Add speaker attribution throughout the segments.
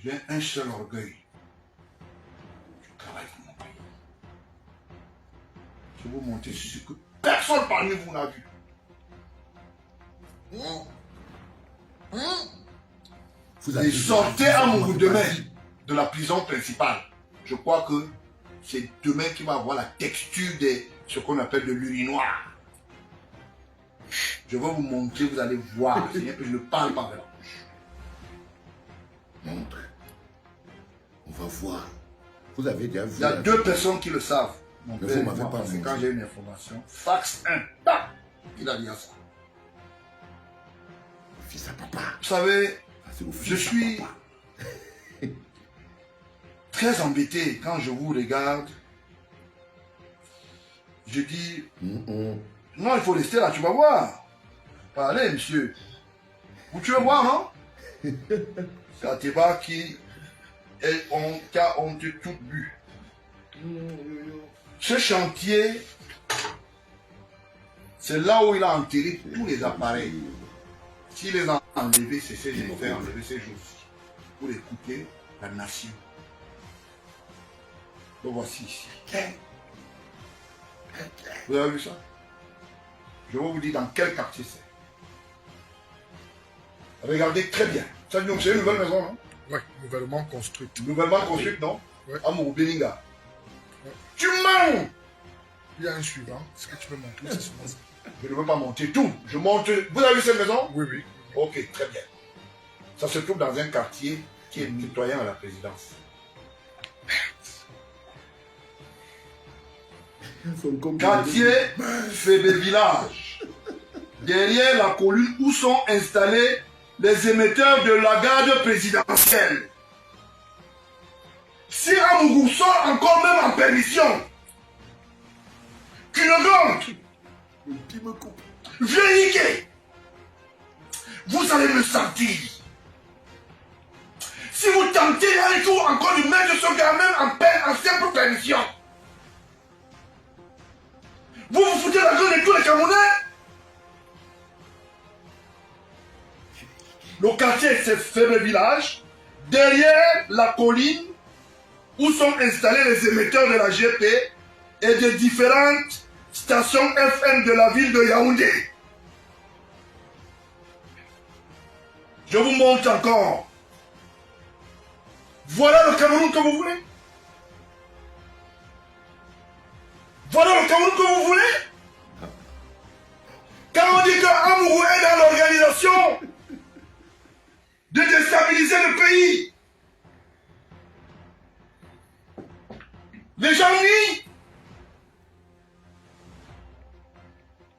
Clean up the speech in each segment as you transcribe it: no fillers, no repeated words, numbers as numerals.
Speaker 1: J'ai un seul orgueil. Je travaille pour mon pays. Je vais vous montrer ce que personne parmi vous n'a vu. Et sortez Amourou demain de la prison principale. Je crois que c'est demain qu'il va avoir la texture de ce qu'on appelle de l'urinoir. Je vais vous montrer, vous allez voir. C'est-à-dire que je ne parle pas de la bouche.
Speaker 2: Montre. On va voir. Vous avez déjà vu.
Speaker 1: Il y a deux personnes qui le savent. Mon
Speaker 2: Mais
Speaker 1: père,
Speaker 2: vous m'avez
Speaker 1: moi,
Speaker 2: pas
Speaker 1: parce que
Speaker 2: montré.
Speaker 1: quand j'ai une information, fax 1, bah, il a dit à ça.
Speaker 2: Le fils à papa.
Speaker 1: Vous savez,
Speaker 2: Ah, c'est le fils
Speaker 1: je
Speaker 2: à
Speaker 1: suis
Speaker 2: papa.
Speaker 1: très embêté quand je vous regarde. Je dis, non, il faut rester là, tu vas voir. Allez, monsieur. Tu veux voir, non? C'est Ateba qui a honte tout bu. Ce chantier, c'est là où il a enterré tous les appareils. S'il les a enlevés, c'est ce que j'ai fait enlever ces jours-ci. Pour écouter la nation. Le voici ici. Vous avez vu ça? Je vais vous dire dans quel quartier c'est. Regardez très bien. Ça, donc, c'est une nouvelle maison, non?
Speaker 3: Oui, nouvellement construite.
Speaker 1: Nouvellement construite, non?
Speaker 3: Ouais.
Speaker 1: Amour Belinga.
Speaker 3: Ouais.
Speaker 1: Tu mens!
Speaker 3: Il y a un suivant. Est-ce que tu peux montrer? C'est souvent ça.
Speaker 1: Je ne veux pas monter tout. Je monte. Vous avez vu cette maison?
Speaker 3: Oui, oui.
Speaker 1: Ok, très bien. Ça se trouve dans un quartier qui est citoyen à la présidence. Quartier Fébé Village. Derrière la colline où sont installés les émetteurs de la garde présidentielle. Si Amourou sort encore même en permission, qu'une grande, vieilliqué, vous allez me sentir. Si vous tentez un jour encore de mettre ce gars même en simple permission, vous vous foutez la gueule de tous les Camerounais. Le quartier, c'est Faible Village, derrière la colline où sont installés les émetteurs de la GP et de différentes stations FM de la ville de Yaoundé. Je vous montre encore. Voilà le Cameroun que vous voulez. Voilà le Cameroun que vous voulez. Quand on dit que Amourou est dans l'organisation de déstabiliser le pays, les gens nient.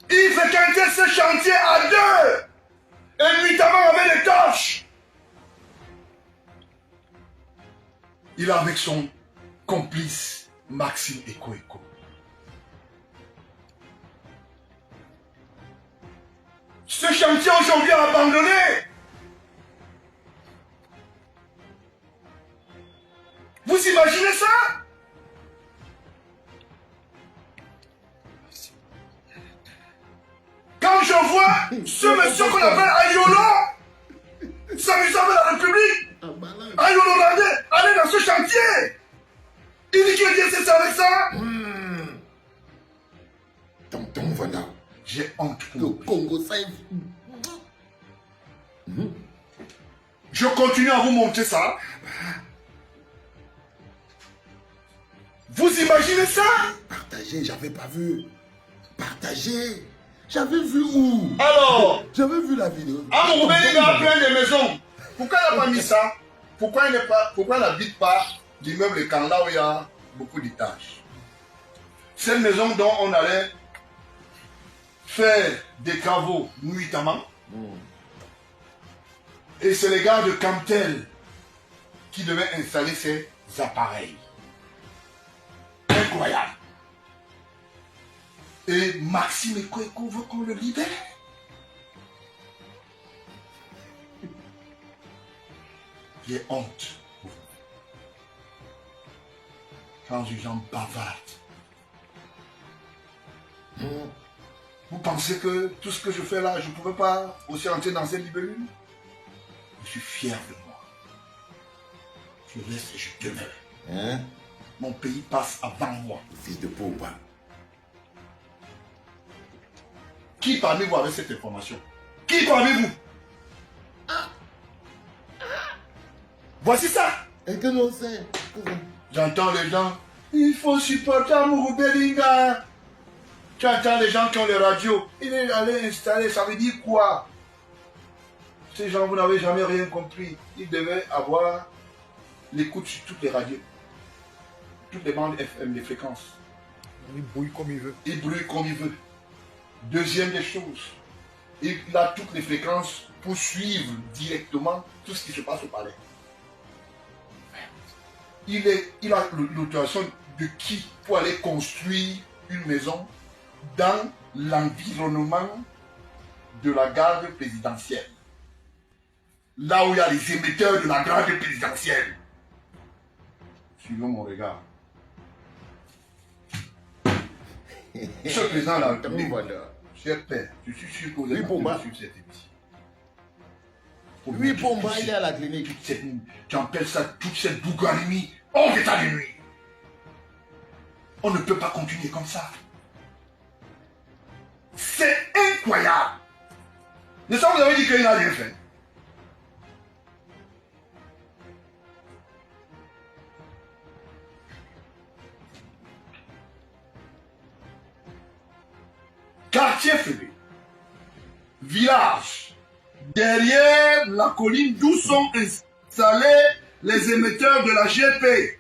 Speaker 1: Il fréquentait ce chantier à deux, et notamment avec les torches. Il est avec son complice Maxime Eko. Ce chantier aujourd'hui est abandonné. Vous imaginez ça? Quand je vois ce monsieur qu'on appelle Ayolo s'amusant avec la République, Ayolo aller dans ce chantier, il dit qu'il est bien c'est avec ça.
Speaker 2: Tonton, voilà.
Speaker 1: J'ai honte.
Speaker 2: Le Congo, ça est...
Speaker 1: Je continue à vous montrer ça. Vous imaginez ça?
Speaker 2: Partagez, j'avais pas vu. Partagez. J'avais vu où?
Speaker 1: Alors,
Speaker 2: J'avais vu la vidéo.
Speaker 1: Amourou Belinga a plein de maisons. Pourquoi il n'a pas mis ça? Pourquoi il n'habite pas l'immeuble Kanla où il y a beaucoup d'étages? Cette maison dont on allait faire des travaux nuitamment. Et c'est les gars de Camtel qui devaient installer ces appareils. Incroyable. Et Maxime Eko veut qu'on le libère. J'ai honte. Quand les gens bavardent. Vous pensez que tout ce que je fais là, je ne pouvais pas aussi entrer dans cette libellule? Je suis fier de moi. Je reste et je demeure.
Speaker 2: Hein?
Speaker 1: Mon pays passe avant moi.
Speaker 2: Le fils de Pomba.
Speaker 1: Qui parmi vous avait cette information? Qui parmi vous? Voici ça.
Speaker 2: Et que l'on sait.
Speaker 1: J'entends les gens. Il faut supporter Amourou Belinga. Tu entends les gens qui ont les radios. Il est allé installer, ça veut dire quoi? Ces gens, vous n'avez jamais rien compris. Ils devaient avoir l'écoute sur toutes les radios. Toutes les bandes FM, les fréquences.
Speaker 3: Il brouille comme il veut.
Speaker 1: Il brûle comme il veut. Deuxième des choses, il a toutes les fréquences pour suivre directement tout ce qui se passe au palais. Il a l'autorisation de qui pour aller construire une maison dans l'environnement de la garde présidentielle. Là où il y a les émetteurs de la garde présidentielle. Suivez mon regard. Monsieur le président de la République, cher père, je suis sûr que vous êtes en train de suivre cette émission.
Speaker 2: Oui, Pomba, il est à la clinique.
Speaker 1: Tu appelles ça toute cette bougarimie hors d'état de nuit. On ne peut pas continuer comme ça. C'est incroyable. Mais ça, vous avez dit qu'il n'a rien fait. Quartier Fébé, village, derrière la colline d'où sont installés les émetteurs de la GP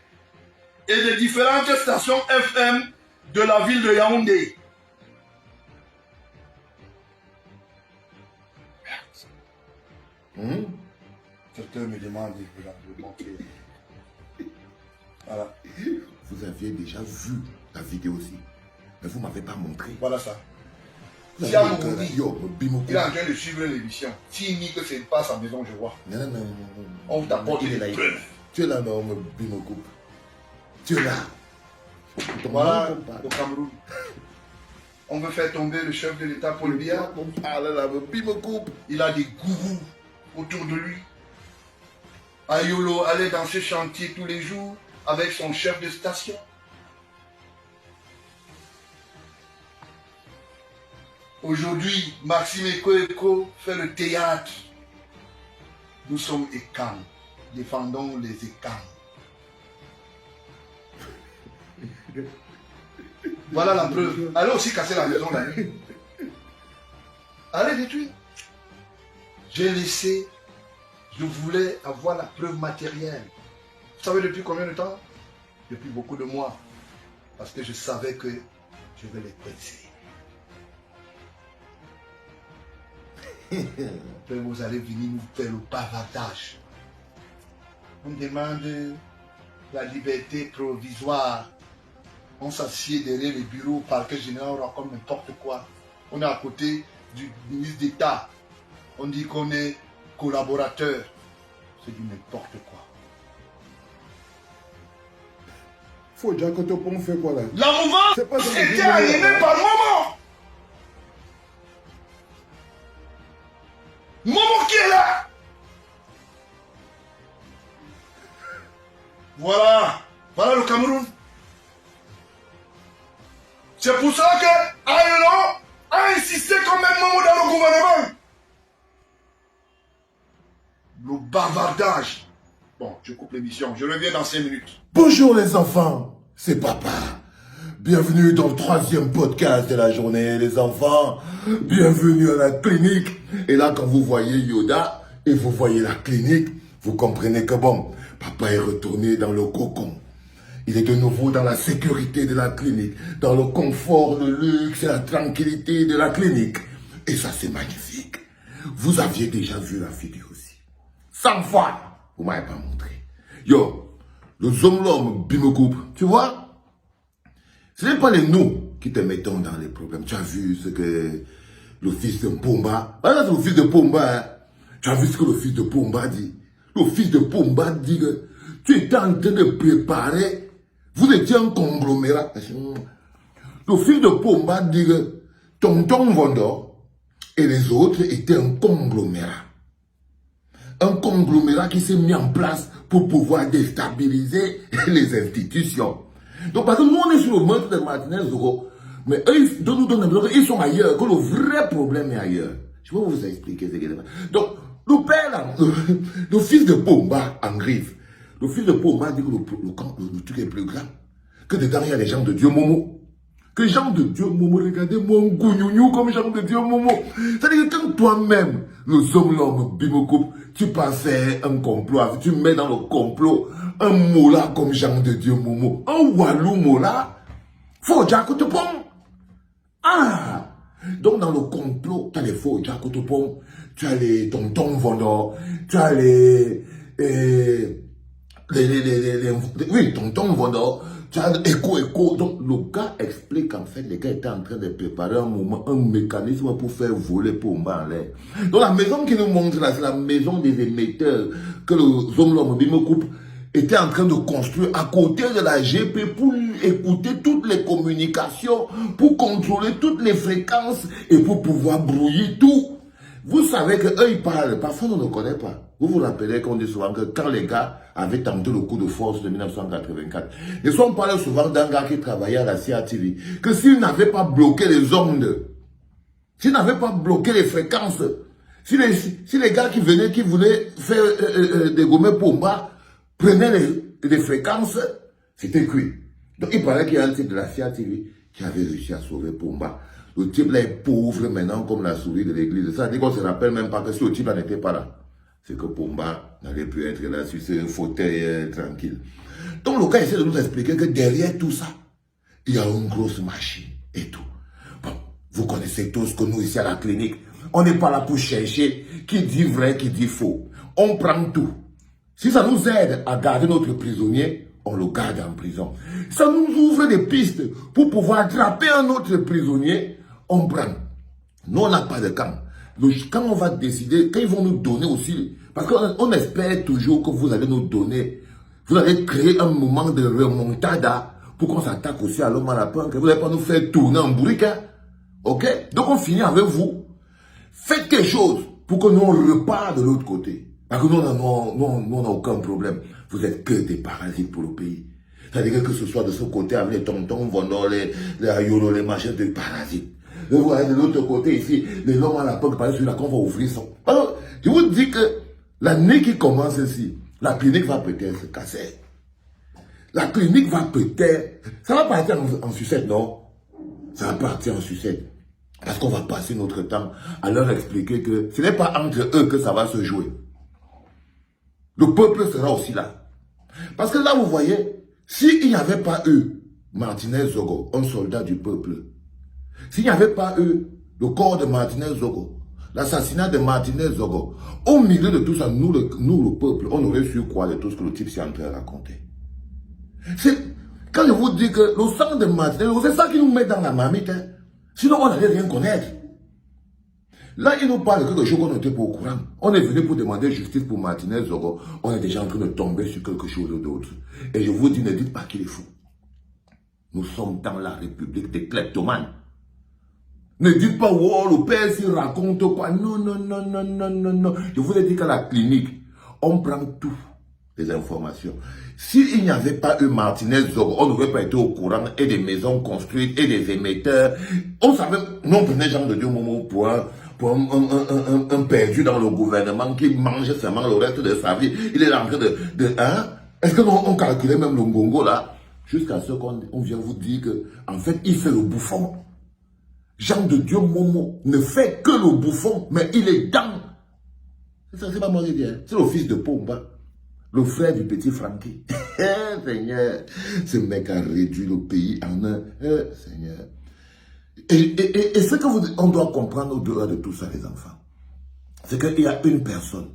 Speaker 1: et des différentes stations FM de la ville de Yaoundé. Certains me demandent de montrer. Voilà.
Speaker 2: Vous aviez déjà vu la vidéo aussi. Mais vous ne m'avez pas montré.
Speaker 1: Voilà ça.
Speaker 2: Vous
Speaker 1: Si
Speaker 2: avez
Speaker 1: à
Speaker 2: dit que-
Speaker 1: mon dit,
Speaker 2: Yo, Bimoko.
Speaker 1: il est en train de suivre l'émission. S'il nie que c'est pas sa maison, je vois.
Speaker 2: Non, non, non, non, non.
Speaker 1: On t'apporte
Speaker 2: Il est
Speaker 1: des
Speaker 2: là, il-
Speaker 1: preuves.
Speaker 2: Tu es là, non, Bimoko. Tu es là.
Speaker 1: Voilà
Speaker 2: Ton nom,
Speaker 1: le Cameroun. On veut faire tomber le chef de l'État Paul Biya.
Speaker 2: on parle là, Bimoko.
Speaker 1: Il a des gourous autour de lui. Ayolo allait dans ses chantiers tous les jours avec son chef de station. Aujourd'hui, Maxime Eko fait le théâtre. Nous sommes ECAM. Défendons les ECAM. Voilà la preuve. Allez aussi casser la maison là. Allez détruire. J'ai laissé. Je voulais avoir la preuve matérielle. Vous savez depuis combien de temps? Depuis beaucoup de mois. Parce que je savais que je vais les presser. Après, vous allez venir nous faire le bavardage. On demande la liberté provisoire. On s'assied derrière les bureaux au parquet général comme n'importe quoi. On est à côté du ministre d'État. On dit qu'on est collaborateur. C'est du n'importe quoi.
Speaker 2: Faut déjà que ton pont fait quoi là?
Speaker 1: La mouvance
Speaker 2: C'est pas ce que
Speaker 1: était
Speaker 2: je dis,
Speaker 1: animée
Speaker 2: là.
Speaker 1: par Momo. Momo qui est là. Voilà. Voilà le Cameroun. C'est pour ça que Ayolo a insisté quand même Momo dans le gouvernement. Le bavardage. Bon, je coupe l'émission. Je reviens dans 5 minutes.
Speaker 2: Bonjour les enfants, c'est papa. Bienvenue dans le 3e podcast de la journée, les enfants. Bienvenue à la clinique. Et là, quand vous voyez Yoda et vous voyez la clinique, vous comprenez que bon, papa est retourné dans le cocon. Il est de nouveau dans la sécurité de la clinique, dans le confort, le luxe et la tranquillité de la clinique. Et ça, c'est magnifique. Vous aviez déjà vu la vidéo aussi. 100 fois, vous m'avez pas montré. Yo, le Zomlom Bimokoup, tu vois, ce n'est pas les nous qui te mettons dans les problèmes. Tu as vu ce que le fils de Pomba, voilà, c'est le fils de Pomba, hein. Tu as vu ce que le fils de Pomba dit. Le fils de Pomba dit que tu étais en train de préparer, vous étiez un conglomérat. Le fils de Pomba dit que Tonton Vondor et les autres étaient un conglomérat. Un conglomérat qui s'est mis en place pour pouvoir déstabiliser les institutions. Donc, parce que nous, on est sur le meurtre de Martinez Zogo, mais eux, nous donnent l'impression qu'ils sont ailleurs, que le vrai problème est ailleurs. Je vais vous expliquer ce qu'il y a. Donc, le père, là, le fils de Pomba en griffe, le fils de Pomba dit que le truc est plus grave, que dedans il y a les gens de Dieu Momo. Que gens de Dieu Momo, regardez mon gougnougnou comme gens de Dieu Momo. C'est-à-dire que quand toi-même, le homme, l'homme, Bimokoup, tu pensais un complot, tu mets dans le complot un mola comme gens de Dieu Momo, un walou mola, faut déjà que tu ponds. Ah! Donc dans le complot, tu as les faux déjà que tu ponds, tu as les tontons vendeurs, tu as oui, tontons vendeurs. Tu as écho. Donc, le gars explique qu'en fait, les gars étaient en train de préparer un mécanisme pour faire voler Pomba en l'air. Donc, la maison qui nous montre là, c'est la maison des émetteurs que le Zomlom Bimokoup était en train de construire à côté de la GP pour écouter toutes les communications, pour contrôler toutes les fréquences et pour pouvoir brouiller tout. Vous savez qu'eux, ils parlent. Parfois, on ne connaît pas. Vous vous rappelez qu'on dit souvent que quand les gars avaient tenté le coup de force de 1984, ils sont parlé souvent d'un gars qui travaillait à la CATV, que s'il n'avait pas bloqué les ondes, s'il n'avait pas bloqué les fréquences, si les gars qui venaient, qui voulaient faire dégommer Pomba, prenaient les fréquences, c'était cuit. Donc il paraît qu'il y a un type de la CATV qui avait réussi à sauver Pomba. Le type là est pauvre maintenant comme la souris de l'église. Ça veut dire qu'on ne se rappelle même pas que si le type là n'était pas là, c'est que Pomba n'allait plus être là sur ce fauteuil tranquille. Donc le gars essaie de nous expliquer que derrière tout ça, il y a une grosse machine et tout. Bon, vous connaissez tous que nous ici à la clinique, on n'est pas là pour chercher qui dit vrai, qui dit faux. On prend tout. Si ça nous aide à garder notre prisonnier, on le garde en prison. Ça nous ouvre des pistes pour pouvoir attraper un autre prisonnier, on prend. Nous, on n'a pas de camp. Donc, quand on va décider, quand ils vont nous donner aussi, parce qu'on espère toujours que vous allez nous donner, vous allez créer un moment de remontada pour qu'on s'attaque aussi à l'homme à la peur, que vous n'allez pas nous faire tourner en bourrique. Ok? Donc, on finit avec vous. Faites quelque chose pour que nous, on repart de l'autre côté. Parce que nous, on n'a aucun problème. Vous êtes que des parasites pour le pays. C'est-à-dire que ce soit de ce côté, avec les tontons, les ayolo, les machins, des parasites. Et vous voyez de l'autre côté ici, les hommes à la porte, par exemple, qu'on va ouvrir ça. Alors, je vous dis que l'année qui commence ici, la clinique va peut-être se casser. La clinique va peut-être... Ça va partir en sucette, non? Ça va partir en sucette. Parce qu'on va passer notre temps à leur expliquer que ce n'est pas entre eux que ça va se jouer. Le peuple sera aussi là. Parce que là, vous voyez, s'il n'y avait pas eu Martinez Zogo, un soldat du peuple, s'il n'y avait pas eu le corps de Martinez Zogo, l'assassinat de Martinez Zogo, au milieu de tout ça, nous, le peuple, on aurait su quoi de tout ce que le type s'est en train de raconter. Quand je vous dis que le sang de Martinez Zogo, c'est ça qui nous met dans la marmite. Hein. Sinon, on n'allait rien connaître. Là, il nous parle de quelque chose qu'on n'était pas au courant. On est venu pour demander justice pour Martinez Zogo. On est déjà en train de tomber sur quelque chose d'autre. Et je vous dis, ne dites pas qu'il est fou. Nous sommes dans la République des kleptomanes. Ne dites pas, oh, le père s'il raconte quoi. Non, non, non, non, non, non, non. Je vous ai dit qu'à la clinique, on prend tout, les informations. S'il n'y avait pas eu Martinez Zogo, on n'aurait pas été au courant et des maisons construites et des émetteurs. On savait, nous on prenait Jean de Dieu Momo pour un perdu dans le gouvernement qui mange seulement le reste de sa vie. Il est en train hein? Est-ce que on calculait même le Ngongo là? Jusqu'à ce qu'on vient vous dire que, en fait, il fait le bouffon. Jean de Dieu Momo ne fait que le bouffon, mais il est dans. C'est pas moi qui dis, c'est le fils de Pomba, le frère du petit Francky. Seigneur, ce mec a réduit le pays en un. Seigneur. Et ce qu'on doit comprendre au-delà de tout ça, les enfants, c'est qu'il y a une personne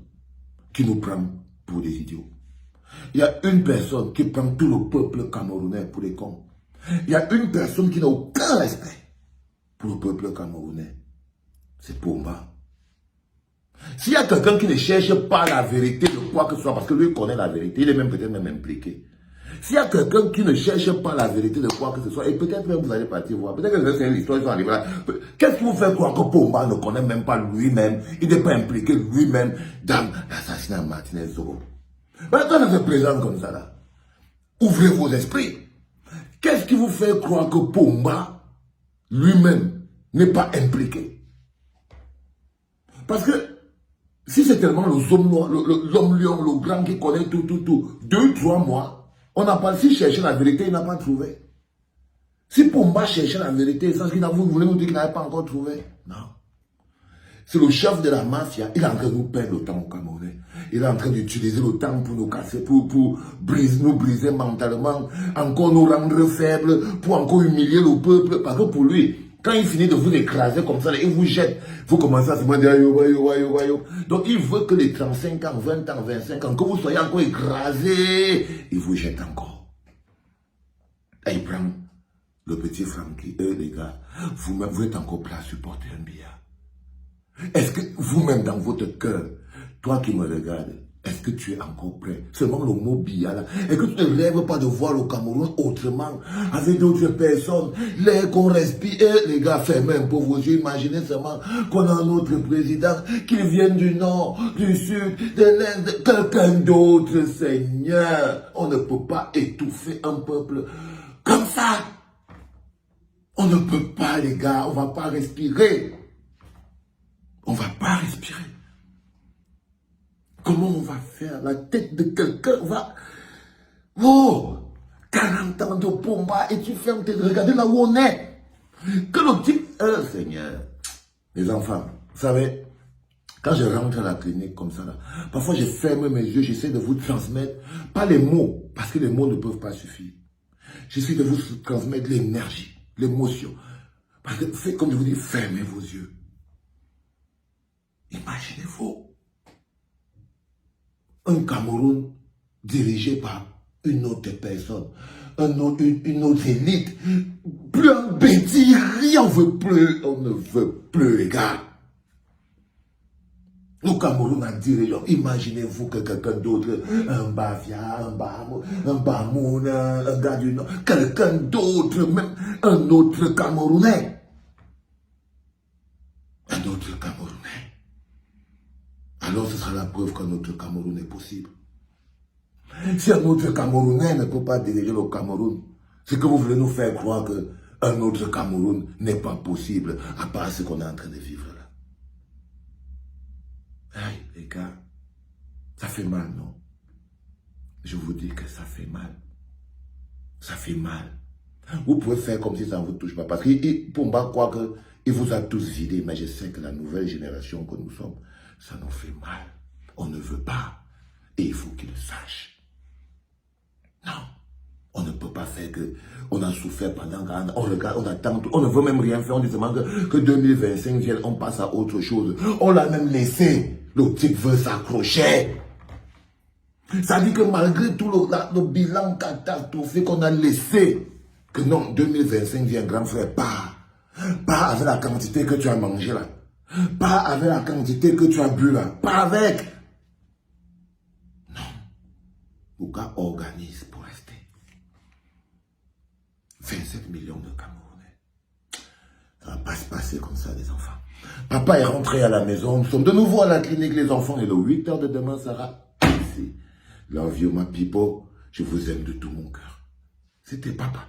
Speaker 2: qui nous prend pour des idiots. Il y a une personne qui prend tout le peuple camerounais pour des cons. Il y a une personne qui n'a aucun respect pour le peuple camerounais. C'est Pomba. S'il y a quelqu'un qui ne cherche pas la vérité de quoi que ce soit, parce que lui connaît la vérité, il est même peut-être même impliqué. S'il y a quelqu'un qui ne cherche pas la vérité de quoi que ce soit, et peut-être même vous allez partir voir, peut-être que c'est l'histoire, ils sont arrivés là. Qu'est-ce qui vous fait croire que Pomba ne connaît même pas lui-même, il n'est pas impliqué lui-même dans l'assassinat de Martinez Zogo? Maintenant, ça se présente comme ça là. Ouvrez vos esprits. Qu'est-ce qui vous fait croire que Pomba, lui-même, n'est pas impliqué? Parce que, si c'est tellement l'homme lion, le grand qui connaît tout, 2, 3 mois, on n'a pas, si chercher la vérité, il n'a pas trouvé. Si Pomba cherchait la vérité, c'est ce qu'il a voulu nous dire qu'il n'avait pas encore trouvé. Non. C'est le chef de la mafia, il est en train de nous perdre le temps au Camerounais. Il est en train d'utiliser le temps pour nous casser, pour nous briser mentalement, encore nous rendre faibles, pour encore humilier le peuple. Parce que pour lui, quand il finit de vous écraser comme ça, il vous jette. Vous commencez à se demander, ayo. Donc il veut que les 35 ans, 20 ans, 25 ans, que vous soyez encore écrasés, il vous jette encore. Et il prend le petit Francky. Les gars, vous êtes encore prêts à supporter un billard? Est-ce que vous-même dans votre cœur, toi qui me regardes, est-ce que tu es encore prêt? Seulement le mot billard là. Est-ce que tu ne rêves pas de voir le Cameroun autrement, avec d'autres personnes, l'air qu'on respire? Les gars, fermez un peu vos yeux, imaginez seulement qu'on a un autre président qui vient du nord, du sud, de l'est, quelqu'un d'autre, Seigneur. On ne peut pas étouffer un peuple comme ça. On ne peut pas, les gars, on ne va pas respirer. On ne va pas respirer. Comment on va faire? La tête de quelqu'un va... Oh, 40 ans de Pomba et tu fermes tes... Regardez là où on est. Que le type... Seigneur. Les enfants, vous savez, quand je rentre à la clinique comme ça, là, parfois je ferme mes yeux, j'essaie de vous transmettre, pas les mots, parce que les mots ne peuvent pas suffire. J'essaie de vous transmettre l'énergie, l'émotion. Parce que, faites comme je vous dis, fermez vos yeux. Imaginez-vous un Cameroun dirigé par une autre personne, une autre élite, plus un bêtise, rien, on ne veut plus, les gars. Le Cameroun a dirigé, imaginez-vous que quelqu'un d'autre, un Bavia, un Bamoun, un gars du Nord, quelqu'un d'autre, même un autre Camerounais. Un autre Camerounais. Alors ce sera la preuve qu'un autre Cameroun est possible. Si un autre Camerounais ne peut pas diriger le Cameroun, c'est que vous voulez nous faire croire qu'un autre Cameroun n'est pas possible, à part ce qu'on est en train de vivre là. Aïe, les gars, ça fait mal, non? Je vous dis que ça fait mal. Ça fait mal. Vous pouvez faire comme si ça ne vous touche pas, parce que Pomba croit qu'il vous a tous vidés, mais je sais que la nouvelle génération que nous sommes, ça nous fait mal. On ne veut pas. Et il faut qu'il le sache. Non. On ne peut pas faire que... On a souffert pendant... On regarde, on attend... On ne veut même rien faire. On dit seulement que 2025 vienne, on passe à autre chose. On l'a même laissé. Le type veut s'accrocher. Ça dit que malgré tout le bilan catastrophique qu'on a laissé, que non, 2025 vient, grand frère, pas avec la quantité que tu as mangé là. Pas avec la quantité que tu as bu là. Pas avec. Non. Bouka organise pour rester. 27 millions de Camerounais. Ça ne va pas se passer comme ça, les enfants. Papa est rentré à la maison. Nous sommes de nouveau à la clinique, les enfants. Et le 8 h de demain sera ici. Love you, my people. Je vous aime de tout mon cœur. C'était papa.